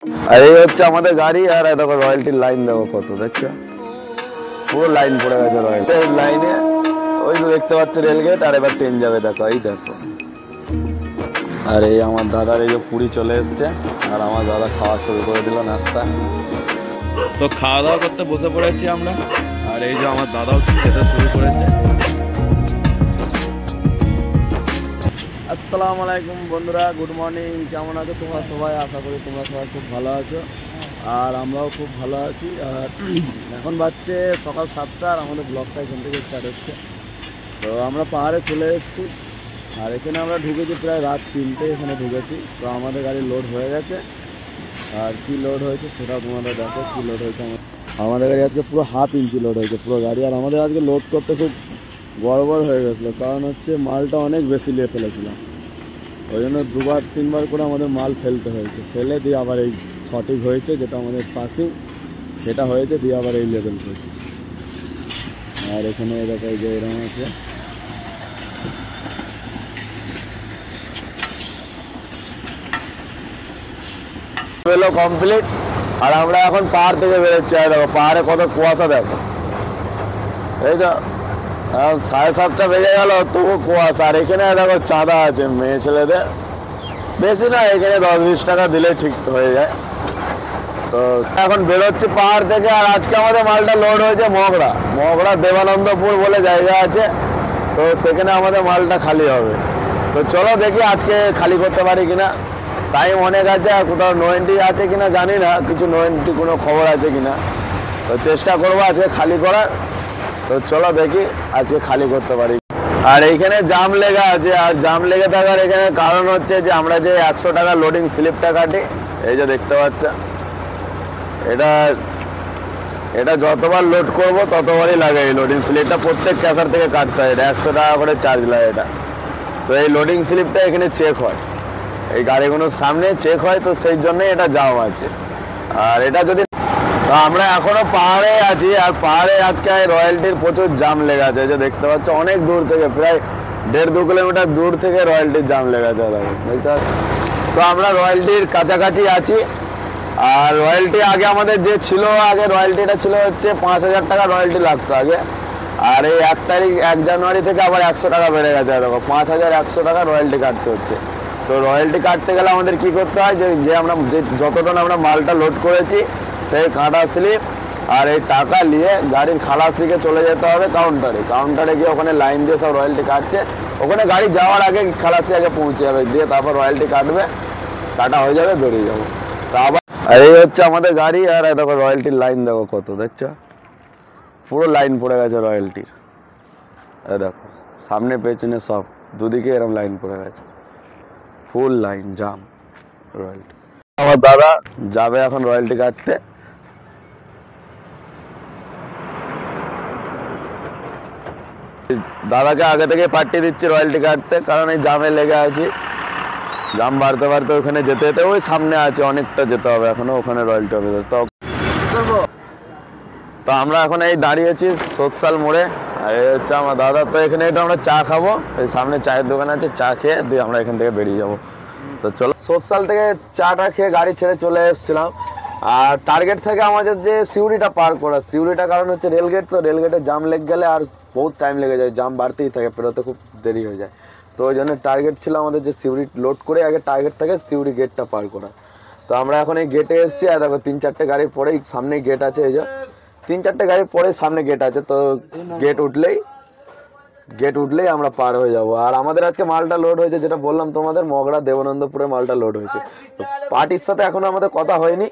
আর এই হচ্ছে আমাদের গাড়ি। আর দেখো রয়্যালটির লাইন দেখো কত, দেখছো পুরো লাইন পড়ে গেছে রয়্যালটির লাইনে। ওই তো দেখতে পাচ্ছ রেলগেট, আর এবার ট্রেন যাবে দেখো, এই দেখো। আর এই আমার দাদার এই যে পুরী চলে এসছে, আর আমার দাদা খাওয়া শুরু করে দিল নাস্তা। তো খাওয়া দাওয়া করতে বসে পড়েছি আমরা, আর এই যে আমার দাদাও খেতে শুরু করেছে। আসসালামু আলাইকুম বন্ধুরা, গুড মর্নিং। কেমন আছো তোমরা সবাই? আশা করি তোমরা সবাই খুব ভালো আছো, আর আমরাও খুব ভালো আছি। আর এখন বাজছে সকাল 7টা, আর আমাদের ব্লগটা এখান থেকে স্টার্ট হচ্ছে। তো আমরা পাহাড়ে চলে এসেছি, আর এখানে আমরা ঢুকেছি প্রায় রাত 3টে, এখানে ঢুকেছি। তো আমাদের গাড়ি লোড হয়ে গেছে, আর কি লোড হয়েছে সেটাও তোমাদের দেখো। কী লোড হয়েছে আমাদের গাড়ি আজকে পুরো 1/2 ইঞ্চি লোড হয়েছে পুরো গাড়ি। আর আমাদের আজকে লোড করতে খুব গড়বড় হয়ে গেছিলো, কারণ হচ্ছে মালটা অনেক বেশি নিয়ে ফেলেছিলাম। ওই জন্য 2-3বার করে আমাদের মাল ফেলতে হয়েছে, ফেলে দিয়ে আবার এই সঠিক হয়েছে যেটা আমাদের পাসিং সেটা হয়েছে, দিয়ে আবার এই লেভেল হয়েছে। আর এখানে এরকম যে এরকম আছে। কমপ্লিট। আর আমরা এখন পাহাড় থেকে বেরোচ্ছি, আর দেখো পাহাড়ে কত কুয়াশা দেখো। এই তো 7:30 বেজে গেল, তবু কুয়াশা। আর এখানে দেখো চাঁদা আছে মেয়ে ছেলেদের, বেশি না, এখানে 10-20 টাকা দিলে ঠিক হয়ে যায়। তো এখন বেরোচ্ছি পাহাড় থেকে। আর আজকে আমাদের মালটা লোড হয়েছে মগরা দেবানন্দপুর বলে জায়গা আছে, তো সেখানে আমাদের মালটা খালি হবে। তো চলো দেখি আজকে খালি করতে পারি কিনা। টাইম অনেক আছে, আর কোথাও নো এন্ট্রি আছে কিনা জানি না, কিছু নো এন্ট্রি কোনো খবর আছে কিনা। তো চেষ্টা করবো আজকে খালি করার। তো চলো দেখি আজকে খালি করতে পারি। আর এইখানে জাম লেগে আছে, আর জাম লেগে থাকার এখানে কারণ হচ্ছে যে আমরা যে 100 টাকা লোডিং স্লিপটা কাটি, এই যে দেখতে পাচ্ছ, এটা যতবার লোড করব ততবারই লাগে এই লোডিং স্লিপটা। প্রত্যেক ক্যাশার থেকে কাটতে হয়, এটা 100 টাকা করে চার্জ লাগে এটা। তো এই লোডিং স্লিপটা এখানে চেক হয়, এই গাড়িগুলোর সামনে চেক হয়, তো সেই জন্যই এটা জাম আছে। আর এটা যদি আমরা এখনো পাহাড়ে আছি, আর পাহাড়ে আজকে রয়্যালটির প্রচুর জাম লেগে আছে। যে দেখতে পাচ্ছ অনেক দূর থেকে, প্রায় 1.5-2 কিলোমিটার দূর থেকে রয়্যালটির জাম লেগে আছে দেখতে। তো আমরা রয়্যালটির কাছাকাছি আছি। আর রয়্যালটি আগে আমাদের যে ছিল, আগে রয়্যালটিটা ছিল হচ্ছে 5,000 টাকা রয়্যালটি লাগতো আগে। আর এই 1 জানুয়ারি থেকে আবার 100 টাকা বেড়ে গেছে, দেখো 5,100 টাকা রয়্যালটি কাটতে হচ্ছে। তো রয়্যালটি কাটতে গেলে আমাদের কি করতে হয়, যে আমরা যত টন আমরা মালটা লোড করেছি সেই কাটা স্লিপ আর এই টাকা নিয়ে গাড়ির খালাসিকে চলে যেতে হবে কাউন্টারে গিয়ে ওখানে লাইন দিয়ে সব রয়্যালটি কাটছে। ওখানে গাড়ি যাওয়ার আগে খালাসি আগে পৌঁছে যাবে, দিয়ে তারপর রয়্যালটি কাটা হয়ে যাবে, বেরিয়ে যাবো। তা আবার আর এই হচ্ছে আমাদের গাড়ি। আর দেখো রয়্যালটির লাইন দেখো কত, দেখছো পুরো লাইন পড়ে গেছে রয়্যালটির। দেখো সামনে পেছনে সব দুদিকে এরকম লাইন পড়ে গেছে, ফুল লাইন জাম রয়্যালটি। আমার দাদা যাবে এখন রয়্যালটি কাটতে। দাদাকে আগে থেকে পাঠিয়ে দিচ্ছি রয়্যালটি কাটতে, কারণ এই জামে লেগে আছি। জাম বাড়তে বাড়তে ওখানে যেতে ওই সামনে আছে অনেকটা যেতে হবে এখনো, ওখানে রয়্যালটি হবে। তো আমরা এখন এই দাঁড়িয়েছি সোৎসাল মোড়ে, আর এই হচ্ছে আমার দাদা। তো এখানে একটু আমরা চা খাবো, এই সামনে চায়ের দোকান আছে, চা খেয়ে দিয়ে আমরা এখান থেকে বেরিয়ে যাবো। তো চলো, সোৎসাল থেকে চাটা খেয়ে গাড়ি ছেড়ে চলে এসেছিলাম। আর টার্গেট থেকে আমাদের যে সিউড়িটা পার করা, সিউড়িটা কারণ হচ্ছে রেলগেট, তো রেলগেটে জাম লেগে গেলে আর বহুত টাইম লেগে যায়, জাম বাড়তেই থাকে, পেরোতে খুব দেরি হয়ে যায়। তো ওই জন্য টার্গেট ছিল আমাদের যে সিউড়ি লোড করে আগে টার্গেট থেকে সিউড়ি গেটটা পার করা। তো আমরা এখন এই গেটে এসেছি, আর দেখো 3-4টে গাড়ির পরেই সামনে গেট আছে, এই যে 3-4টে গাড়ির পরেই সামনে গেট আছে। তো গেট উঠলেই আমরা পার হয়ে যাব। আর আমাদের আজকে মালটা লোড হয়েছে, যেটা বললাম তোমাদের, মগরা দেবানন্দপুরে মালটা লোড হয়েছে। তো পার্টির সাথে এখনো আমাদের কথা হয়নি,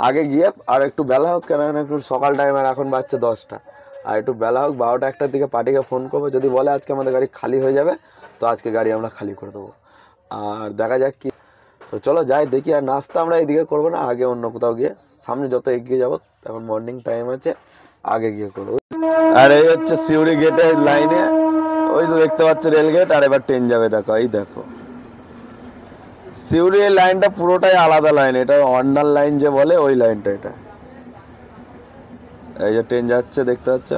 আগে গিয়ে আর একটু বেলা হোক, কেন একটু সকাল টাইম, আর এখন বাজছে 10টা, আর একটু বেলা হোক 12টা-1টার দিকে পার্টিকে ফোন করবো। যদি বলে আজকে আমাদের গাড়ি খালি হয়ে যাবে, তো আজকে গাড়ি আমরা খালি করে দেবো। আর দেখা যাক কি। তো চলো যাই দেখি। আর নাস্তা আমরা এইদিকে করবো না, আগে অন্য কোথাও গিয়ে, সামনে যত এগিয়ে যাবো, এখন মর্নিং টাইম আছে, আগে গিয়ে করবো। আর এই হচ্ছে সিউড়ি গেটের লাইনে, ওই তো দেখতে পাচ্ছ রেলগেট, আর এবার ট্রেন যাবে দেখো, এই দেখো সিউড়ি এই লাইনটা পুরোটাই আলাদা লাইন, এটা অন্ডার লাইন যে বলে ওই লাইনটা এটা। এই যে ট্রেন যাচ্ছে দেখতে পাচ্ছ।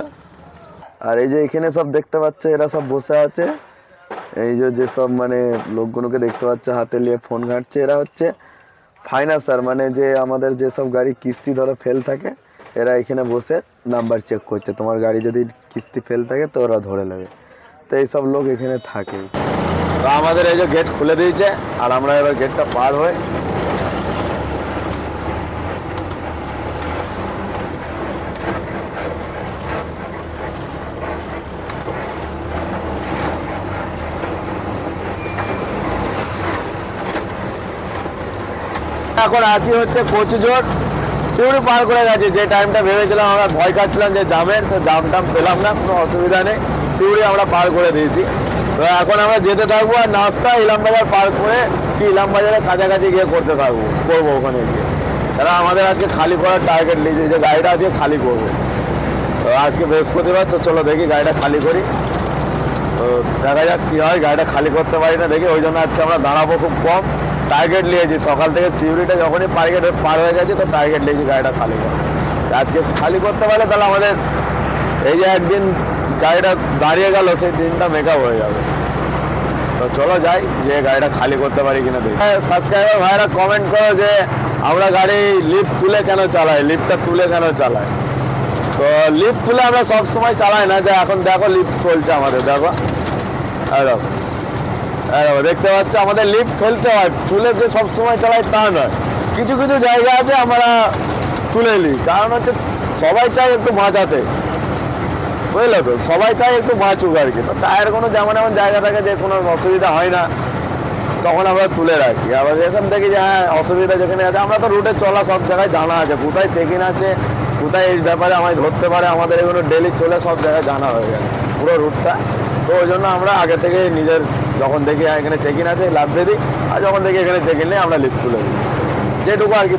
আর এই যে এখানে সব দেখতে পাচ্ছ এরা সব বসে আছে, এই যে সব মানে লোকগুলোকে দেখতে পাচ্ছ হাতে নিয়ে ফোন ঘাঁটছে, এরা হচ্ছে ফাইন্যান্সার মানে যে আমাদের যেসব গাড়ি কিস্তি ধরো ফেল থাকে, এরা এখানে বসে নাম্বার চেক করছে, তোমার গাড়ি যদি কিস্তি ফেল থাকে তো ওরা ধরে নেবে। তো এইসব লোক এখানে থাকে। তো আমাদের এই যে গেট খুলে দিয়েছে, আর আমরা এবার গেটটা পার হয়ে এখন আছি হচ্ছে কচুজোর। সিউড়ি পার করে গেছি, যে টাইমটা ভেবেছিলাম আমরা ভয় খাচ্ছিলাম যে জামের, সে জাম টাম পেলাম না, কোনো অসুবিধা নেই, সিউড়ি আমরা পার করে দিয়েছি। তো এখন আমরা যেতে থাকবো, আর নাস্তা ইলামবাজার পার করে কি ইলামবাজারের কাছাকাছি গিয়ে করবো ওখানে গিয়ে। কারণ আমাদের আজকে খালি করার টার্গেট নিয়েছি, যে গাড়িটা আজকে খালি করবো। তো আজকে বৃহস্পতিবার, তো চলো দেখি গাড়িটা খালি করি। তো দেখা যাক কী হয়, গাড়িটা খালি করতে পারি না দেখি, ওই জন্য আজকে আমরা দাঁড়াবো খুব কম। টার্গেট নিয়েছি সকাল থেকে, সিউড়িটা যখনই টার্গেট পার হয়ে গেছে তো টার্গেট নিয়েছি গাড়িটা খালি করা। আজকে খালি করতে পারলে তাহলে আমাদের এই যে একদিন গাড়িটা দাঁড়িয়ে গেল সেই দিনটা মেকআপ হয়ে যাবে। তো চলো যাই, যে গাড়িটা খালি করতে পারি কিনা দেখি। সাবস্ক্রাইবার ভাইরা কমেন্ট করো যে আমরা গাড়ি লিফট তুলে কেন চালাই, লিফটটা তুলে কেন চালাই। তো লিফট তুলে আমরা সবসময় চালাই না, যে এখন দেখো লিফট চলছে আমাদের, দেখো দেখতে পাচ্ছি আমাদের লিফট ফেলতে হয়, তুলে যে সবসময় চালাই তা নয়। কিছু কিছু জায়গা আছে আমরা তুলে নিই, কারণ হচ্ছে সবাই চায় একটু বাঁচাতে, বুঝলে তো, সবাই চায় একটু বাঁচুক আর কি। তো টায়ার কোনো যেমন এমন জায়গা থাকে যে কোনো অসুবিধা হয় না, তখন আমরা তুলে রাখি। আবার এখান থেকে যে হ্যাঁ অসুবিধা যেখানে আছে, আমরা তো রুটে চলা সব জায়গায় জানা আছে, কোথায় চেক ইন আছে, কোথায় এই ব্যাপারে আমায় ধরতে পারে, আমাদের এগুলো ডেলি চলে সব জায়গায় জানা হয়ে গেছে পুরো রুটটা। তো ওই জন্য আমরা আগে থেকে নিজের যখন দেখি এখানে চেক ইন আছে লাভ দিয়ে দিই, আর যখন দেখি এখানে চেক ইন নেই আমরা লিফট তুলে দিই, যেটুকু আর কি।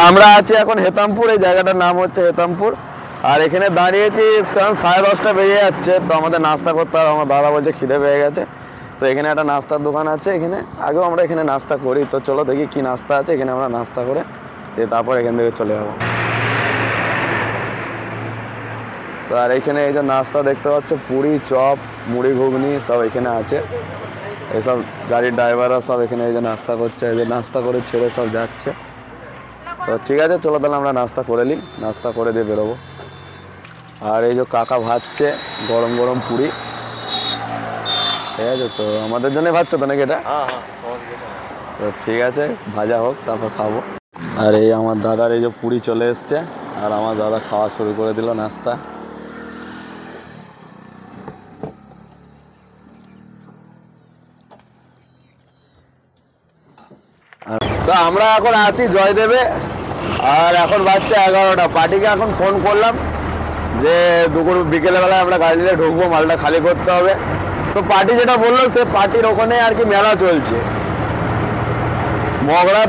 আমরা আছি এখন হেতামপুর, এই জায়গাটার নাম হচ্ছে হেতামপুর। আর এখানে দাঁড়িয়েছি 10:30 বেজে যাচ্ছে। তো আমাদের নাস্তা করতে হবে, আমার দাদা বলছে খিদে পেয়ে গেছে। তো এখানে একটা নাস্তার দোকান আছে, এখানে আগেও আমরা এখানে নাস্তা করি। তো চলো দেখি কি নাস্তা আছে, এখানে আমরা নাস্তা করে তারপর এখান থেকে চলে যাবো। তো আর এখানে এই যে নাস্তা দেখতে পাচ্ছ, পুরি, চপ, মুড়ি, ঘুগনি সব এখানে আছে। এইসব গাড়ির ড্রাইভাররা সব এখানে এই যে নাস্তা করছে, এই যে নাস্তা করে ছেড়ে সব যাচ্ছে। তো ঠিক আছে, চলো তাহলে আমরা নাস্তা করে নিই, নাস্তা করে দিয়ে বেরোবো। আর এই যে কাকা ভাজছে গরম গরম পুরি, ঠিক আছে। তো আমাদের জন্য ভাজছো তো নাকি এটা? তো ঠিক আছে, ভাজা হোক তারপর খাবো। আর এই আমার দাদার এই যে পুরি চলে এসছে, আর আমার দাদা খাওয়া শুরু করে দিল নাস্তা। তো আমরা এখন আছি জয়দেবে, আর এখন বাজছে 11টা। পার্টিকে এখন ফোন করলাম যে দুপুর বিকেলবেলায় আমরা গাড়ি নিয়ে ঢুকবো, মালটা খালি করতে হবে। তো পার্টি যেটা বললো, সে পার্টির ওখানে আর কি মেলা চলছে মগরা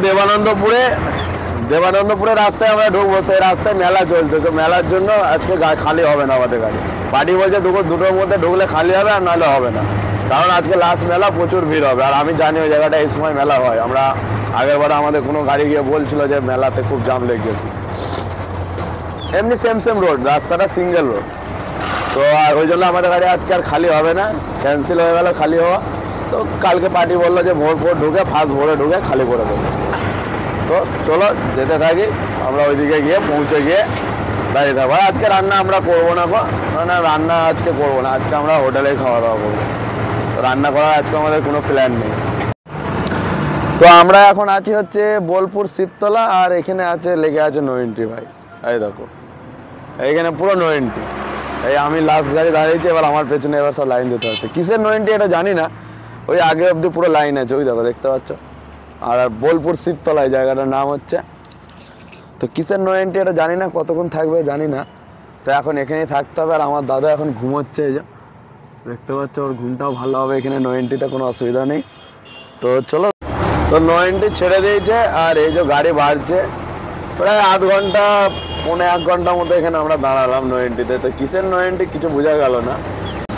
দেবানন্দপুরে রাস্তায় আমরা ঢুকবো, সেই রাস্তায় মেলা চলছে। তো মেলার জন্য আজকে খালি হবে না আমাদের গাড়ি। পার্টি বলছে দুটোর মধ্যে ঢুকলে খালি হবে, আর নাহলে হবে না। কারণ আজকে লাস্ট মেলা, প্রচুর ভিড় হবে। আর আমি জানি ওই জায়গাটা এই সময় মেলা হয়। আমরা আগের বারে আমাদের কোনো গাড়ি গিয়ে বলছিল যে মেলাতে খুব জাম লেগে গেছে। এমনি সেম রোড, রাস্তাটা সিঙ্গেল রোড। তো আর ওই জন্য আমাদের গাড়ি আজকে আর খালি হবে না, ক্যান্সেল হয়ে গেল খালি হওয়া। তো কালকে পার্টি বললো যে ভোর ঢুকে ফার্স্ট ভোরে ঢুকে খালি করে দেবো। তো চলো যেতে থাকি, আমরা ওইদিকে গিয়ে পৌঁছে গিয়ে দাঁড়িয়ে থাকবো। আজকে রান্না আমরা করবো না, না রান্না আজকে করবো না, আজকে আমরা হোটেলেই খাওয়া দাওয়া করবো। রান্না করার আজকে আমাদের কোনো প্ল্যান নেই। তো আমরা এখন আছি হচ্ছে বোলপুর শিবতলা, আর এখানে আছে লেগে আছে নো এন্ট্রি। ভাই এই দেখো, এইখানে পুরো নো এন্ট্রি। এই আমি লাস্ট গাড়ি দাঁড়িয়েছি, এবার আমার পেছনে এবার সব লাইন দিতে হচ্ছে। কিসের নো এন্ট্রি এটা জানি না, ওই আগে অবধি পুরো লাইন আছে, ওই দেখো দেখতে পাচ্ছ। আর বোলপুর শিবতলা এই জায়গাটার নাম হচ্ছে। তো কিসের নো এন্ট্রি এটা জানি না, কতক্ষণ থাকবে জানি না। তো এখন এখানেই থাকতে হবে। আর আমার দাদা এখন ঘুমোচ্ছে, এই যে দেখতে পাচ্ছ, ওর ঘুমটাও ভালো হবে। এখানে নো এন্ট্রিতে কোনো অসুবিধা নেই। তো চলো, তো নো এন্ট্রি ছেড়ে দিয়েছে। আর এই যে গাড়ি বাড়ছে, প্রায় আধ ঘন্টা পৌনে 1 ঘন্টার মতো এখানে আমরা দাঁড়ালাম নো এন্ট্রিতে। তো কিসের নো এন্ট্রি কিছু বোঝা গেল না।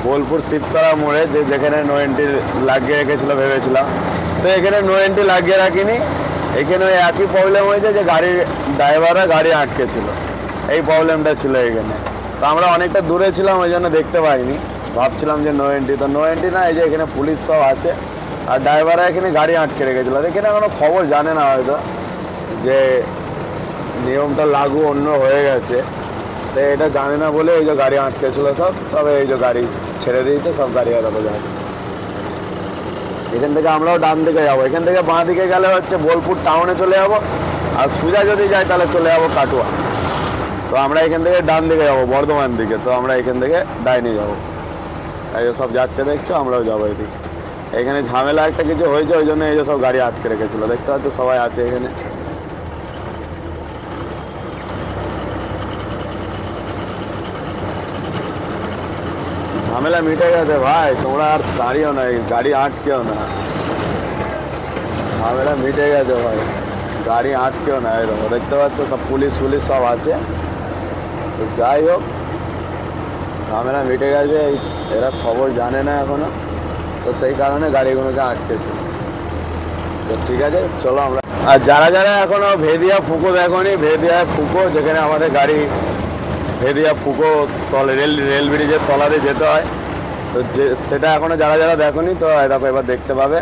বোলপুর শিবতলা মোড়ে যেখানে নো এন্ট্রি লাগিয়ে রেখেছিল ভেবেছিলাম, তো এখানে নো এন্ট্রি লাগিয়ে রাখিনি। এখানে ওই একই প্রবলেম হয়েছে যে গাড়ির ড্রাইভাররা গাড়ি আটকে ছিল, এই প্রবলেমটা ছিল এখানে। তো আমরা অনেকটা দূরে ছিলাম, ওই জন্য দেখতে পাইনি, ভাবছিলাম যে নো এন্ট্রি। তো নো এন্ট্রি না, এই যে এখানে পুলিশ সব আছে, আর ড্রাইভাররা এখানে গাড়ি আটকে রেখেছিল। এখানে এখনো খবর জানে না হয়তো যে নিয়মটা লাগু অন্য হয়ে গেছে, তো এটা জানে না বলে এই যে গাড়ি আটকে ছিল সব। তবে এই যে গাড়ি ছেড়ে দিয়েছে, সব গাড়ি আলাদা যাচ্ছে। এখান থেকে আমরাও ডান দিকে যাবো, এখান থেকে বাঁ দিকে গেলে হচ্ছে বোলপুর টাউনে চলে যাবো, আর সোজা যদি যাই তাহলে চলে যাবো কাটোয়া। তো আমরা এখান থেকে ডান দিকে যাবো বর্ধমান দিকে। তো আমরা এখান থেকে ডাইনে যাবো, এই যে সব যাচ্ছে দেখছো, আমরাও যাবো এদিকে। এখানে ঝামেলা একটা কিছু হয়েছে, ওই জন্য এই যে সব গাড়ি আটকে রেখেছিল, দেখতে পাচ্ছ সবাই আছে এখানে। ঝামেলা মিটে গেছে ভাই, তোমরা আর দাঁড়িয়েও না, গাড়ি আটকেও না, ঝামেলা মিটে গেছে ভাই, গাড়ি আটকেও না। এরকম দেখতে পাচ্ছ সব পুলিশ সব আছে। তো যাই হোক, ঝামেলা মিটে গেছে, এরা খবর জানে না এখনো, তো সেই কারণে গাড়িগুলোকে আটকেছে। তো ঠিক আছে চলো আমরা। আর যারা এখনো ভেদিয়া ফুকো দেখোনি, ভেদিয়া ফুকো যেখানে আমাদের গাড়ি ভেদিয়া ফুকো তলে রেল ব্রিজের তলাতে যেতে হয়, তো সেটা এখনো যারা দেখোনি, তো দেখো এবার দেখতে পাবে।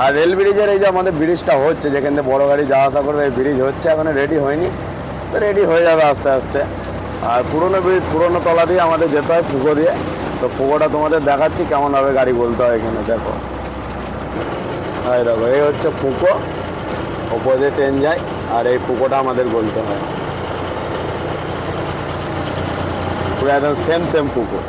আর রেল ব্রিজের এই যে আমাদের ব্রিজটা হচ্ছে, যেখান থেকে বড় গাড়ি যাওয়া আসা করবে, এই ব্রিজ হচ্ছে, এখনো রেডি হয়নি, তো রেডি হয়ে যাবে আস্তে আস্তে। আর পুরনো ব্রিজ, পুরনো তলা দিয়ে আমাদের যেতে হয় ফুকো দিয়ে। তো ফুকোটা তোমাদের দেখাচ্ছি কেমনভাবে গাড়ি বলতে হয় এখানে, দেখো। হ্যাঁ দেখো, এই হচ্ছে ফুকো, ওপর দিয়ে ট্রেন যায়, আর এই ফুকোটা আমাদের বলতে হয়। পুরো একদম সেম ফুকো।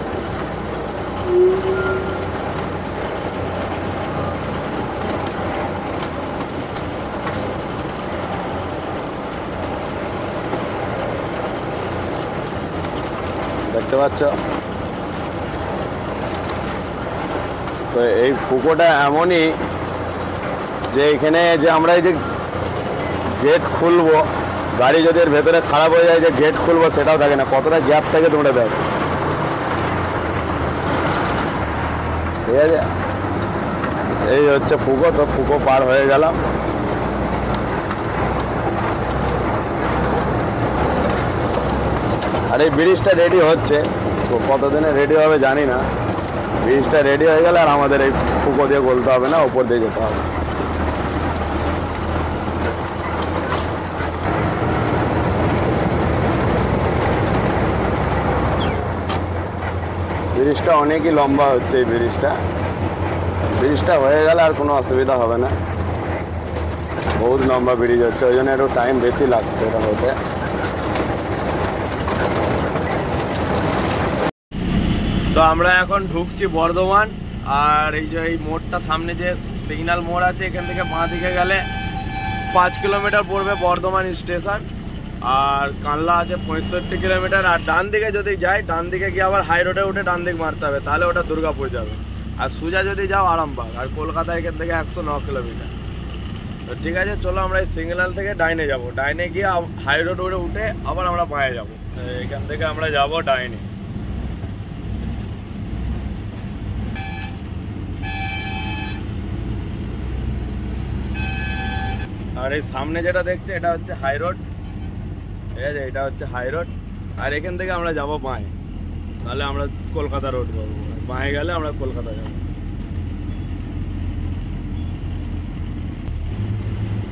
দেখতে পাচ্ছ, তো এই ফুকোটা এমনই যে এখানে যে আমরা এই যে গেট খুলবো, গাড়ি যদি এর ভেতরে খারাপ হয়ে যায়, যে গেট খুলবো সেটাও থাকে না, কতটা গ্যাপ থাকে তোমরা দেখো, ঠিক আছে। এই হচ্ছে ফুকো। তো ফুকো পার হয়ে গেলাম। আর এই ব্রিজটা রেডি হচ্ছে, তো কতদিনে রেডি হবে জানি না। ব্রিজটা রেডি হয়ে গেলে আর আমাদের এই ফুকো দিয়ে বলতে হবে না, ওপর দিয়ে যেতে হবে। ব্রিজটা অনেকই লম্বা হচ্ছে, এই ব্রিজটা হয়ে গেলে আর কোনো অসুবিধা হবে না। বহুত লম্বা ব্রিজ হচ্ছে, ওই জন্য একটু টাইম বেশি লাগছে এটা হতে। তো আমরা এখন ঢুকছি বর্ধমান। আর এই যে এই মোড়টা সামনে যে সিগন্যাল মোড় আছে, এখান থেকে বাঁ দিকে গেলে 5 কিলোমিটার পড়বে বর্ধমান স্টেশন। আর কানলা আছে 65 কিলোমিটার। আর ডান দিকে যদি যাই, ডান দিকে গিয়ে আবার হাই রোডে উঠে ডান দিক মারতে হবে, তাহলে ওটা দুর্গাপুর যাবে। আর সোজা যদি যাও আরামবাগ। আর কলকাতা এখান থেকে 109 কিলোমিটার। তো ঠিক আছে চলো, আমরা এই সিগন্যাল থেকে ডাইনে যাব, ডাইনে গিয়ে হাই রোড উঠে আবার আমরা বাঁয়ে যাব। এখান থেকে আমরা যাব ডাইনে। আর এই সামনে যেটা দেখছে এটা হচ্ছে হাই রোড, ঠিক আছে, এটা হচ্ছে হাই রোড। আর এখান থেকে আমরা যাবো বাঁয়ে, তাহলে আমরা কলকাতা রোড করবো, বাঁয়ে গেলে আমরা কলকাতা যাবো।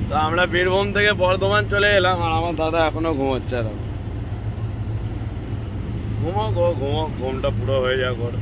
তো আমরা বীরভূম থেকে বর্ধমান চলে এলাম, আর আমার দাদা এখনো ঘুমোচ্ছে। ঘুমো গো ঘুমো, ঘুমটা পুরো হয়ে যাক ওর।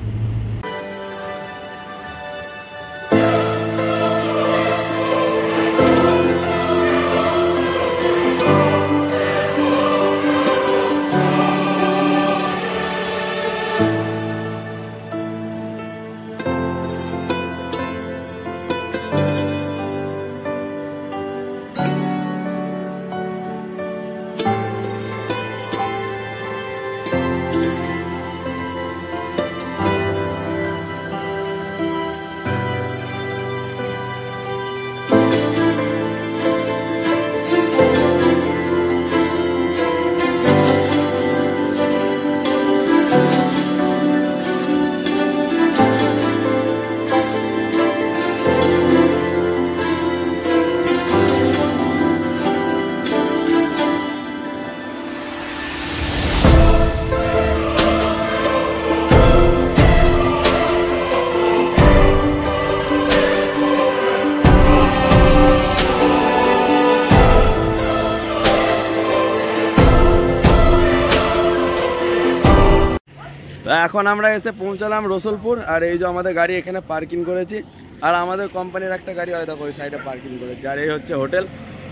এখন আমরা এসে পৌঁছালাম রসুলপুর। আর এই যে আমাদের গাড়ি এখানে পার্কিং করেছি, আর আমাদের কোম্পানির একটা গাড়ি হয়তো ওই সাইডে পার্কিং করেছি। আর এই হচ্ছে হোটেল।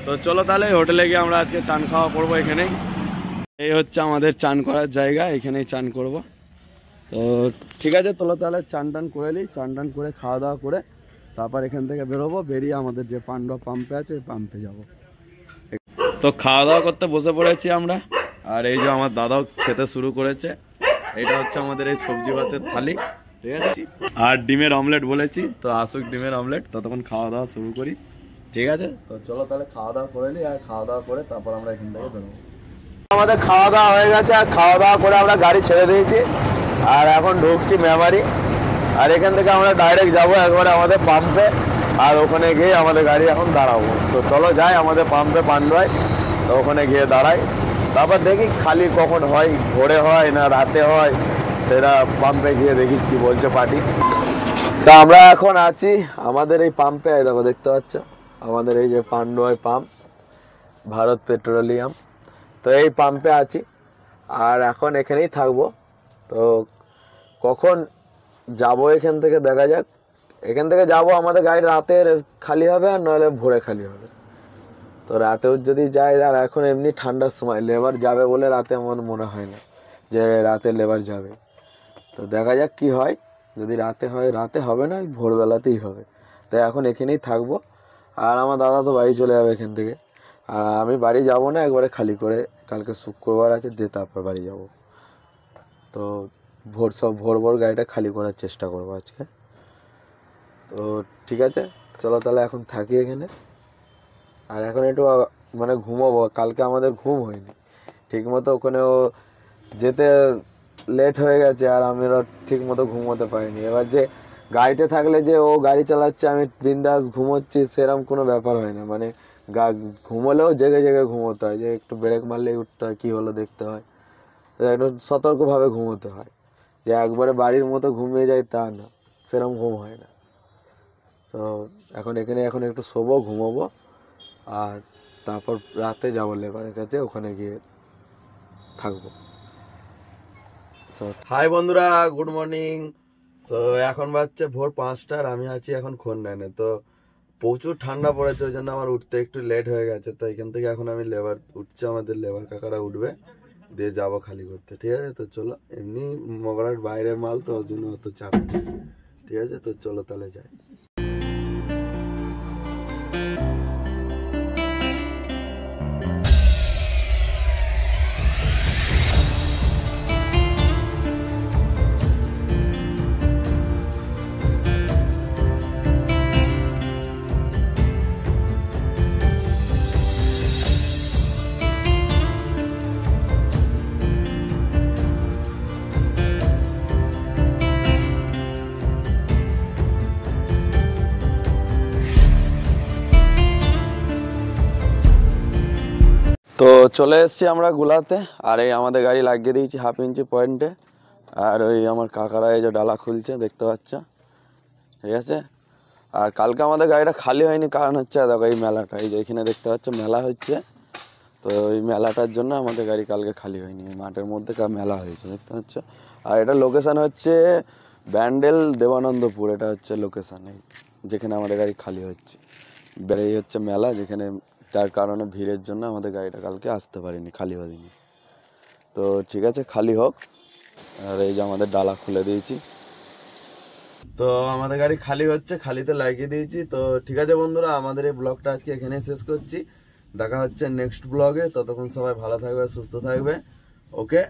তো চলো তাহলে হোটেলে গিয়ে আমরা আজকে চান খাওয়া করবো এখানেই। এই হচ্ছে আমাদের চান করার জায়গা, এখানেই চান করব। তো ঠিক আছে, চলো তাহলে চান টান করে নিই, চান টান করে খাওয়া দাওয়া করে তারপর এখান থেকে বেরোবো, বেরিয়ে আমাদের যে পান্ডব পাম্পে আছে ওই পাম্পে যাবো। তো খাওয়া দাওয়া করতে বসে পড়েছি আমরা। আর এই যে আমার দাদাও খেতে শুরু করেছে। এটা হচ্ছে আমাদের এই সবজি ভাতের থালি, ঠিক আছে। আর ডিমের অমলেট বলেছি, তো আসুক ডিমের অমলেট, ততক্ষণ খাওয়া দাওয়া শুরু করি, ঠিক আছে। তো চলো তাহলে খাওয়া দাওয়া করে নিই, আর খাওয়া দাওয়া করে তারপর আমরা এখান থেকে বেরোবো। আমাদের খাওয়া দাওয়া হয়ে গেছে, আর খাওয়া দাওয়া করে আমরা গাড়ি ছেড়ে দিয়েছি, আর এখন ঢুকছি মেমারি। আর এখান থেকে আমরা ডাইরেক্ট যাবো একবারে আমাদের পাম্পে, আর ওখানে গিয়ে আমাদের গাড়ি এখন দাঁড়াবো। তো চলো যাই আমাদের পাম্পে পান্ডুয়ায়, তো ওখানে গিয়ে দাঁড়াই, তারপর দেখি খালি কখন হয়, ভোরে হয় না রাতে হয়, সেটা পাম্পে গিয়ে দেখি কি বলছে পার্টি। তো আমরা এখন আছি আমাদের এই পাম্পে, দেখো দেখতে পাচ্ছ আমাদের এই যে পান্ডুয়ায় পাম্প, ভারত পেট্রোলিয়াম। তো এই পাম্পে আছি, আর এখন এখানেই থাকবো। তো কখন যাব এখান থেকে দেখা যাক। এখান থেকে যাব, আমাদের গাড়ি রাতের খালি হবে, আর নইলে ভোরে খালি হবে। তো রাতেও যদি যায়, আর এখন এমনি ঠান্ডার সময় লেবার যাবে বলে রাতে আমার মনে হয় না যে রাতে লেবার যাবে। তো দেখা যাক কি হয়, যদি রাতে হয় রাতে হবে, না ভোরবেলাতেই হবে। তাই এখন এখানেই থাকবো। আর আমার দাদা তো বাড়ি চলে যাবে এখান থেকে, আর আমি বাড়ি যাব না, একবারে খালি করে কালকে শুক্রবার আছে দিয়ে তারপর বাড়ি যাব। তো ভোর ভোর গাড়িটা খালি করার চেষ্টা করবো আজকে। তো ঠিক আছে, চলো তাহলে এখন থাকি এখানে। আর এখন একটু মানে ঘুমোবো, কালকে আমাদের ঘুম হয়নি ঠিক মতো, ওখানেও যেতে লেট হয়ে গেছে, আর আমরা ঠিক মতো ঘুমোতে পারিনি। এবার যে গাড়িতে থাকলে যে ও গাড়ি চালাচ্ছে, আমি বিন্দাস ঘুমোচ্ছি, সেরকম কোনো ব্যাপার হয় না। মানে ঘুমোলেও জেগে জেগে ঘুমোতে হয়, যে একটু ব্রেক মারলেই উঠতে হয়, কী হলো দেখতে হয়, একটু সতর্কভাবে ঘুমোতে হয়। যে একবারে বাড়ির মতো ঘুমিয়ে যায় তা না, সেরকম ঘুম হয় না। তো এখন এখন একটু শোবো, ঘুমোবো, আর তারপর রাতে যাবো লেবারের কাছে, ওখানে গিয়ে থাকবো। তো হাই বন্ধুরা, গুড মর্নিং। তো এখন বাজছে ভোর 5টা, আর আমি আছি এখন খন্ডানে। তো প্রচুর ঠান্ডা পড়েছে, ওই জন্য আমার উঠতে একটু লেট হয়ে গেছে। তো এখান থেকে এখন আমি লেবার উঠছে, আমাদের লেবার কাকারা উঠবে, দিয়ে যাবো খালি করতে, ঠিক আছে। তো চলো, এমনি মগরার বাইরের মাল তো, ওর জন্য অত চাপ, ঠিক আছে। তো চলো তাহলে যাই। তো চলে এসেছি আমরা গুলাতে, আর এই আমাদের গাড়ি লাগিয়ে দিয়েছি 1/2 ইঞ্চি পয়েন্টে। আর ওই আমার কাকারা এই যে ডালা খুলছে দেখতে পাচ্ছ, ঠিক আছে। আর কালকে আমাদের গাড়িটা খালি হয়নি, কারণ হচ্ছে দেখো এই মেলাটা, এই যে এখানে দেখতে পাচ্ছ মেলা হচ্ছে। তো ওই মেলাটার জন্য আমাদের গাড়ি কালকে খালি হয়নি, মাঠের মধ্যে মেলা হয়েছে দেখতে পাচ্ছ। আর এটা লোকেশান হচ্ছে ব্যান্ডেল দেবানন্দপুর, এটা হচ্ছে লোকেশান যেখানে আমাদের গাড়ি খালি হচ্ছে। এই হচ্ছে মেলা, যেখানে তার কারণে ভিড়ের জন্য আমাদের গাড়িটা কালকে আসতে পারিনি, খালি হয়নি। তো ঠিক আছে, খালি হোক। আর এই যে আমাদের ডালা খুলে দিয়েছি, তো আমাদের গাড়ি খালি হচ্ছে, খালিতে লাগিয়ে দিয়েছি। তো ঠিক আছে বন্ধুরা, আমাদের এই ব্লগটা আজকে এখানেই শেষ করছি। দেখা হচ্ছে নেক্সট ব্লগে, ততক্ষণ সবাই ভালো থাকবে, সুস্থ থাকবে। ওকে।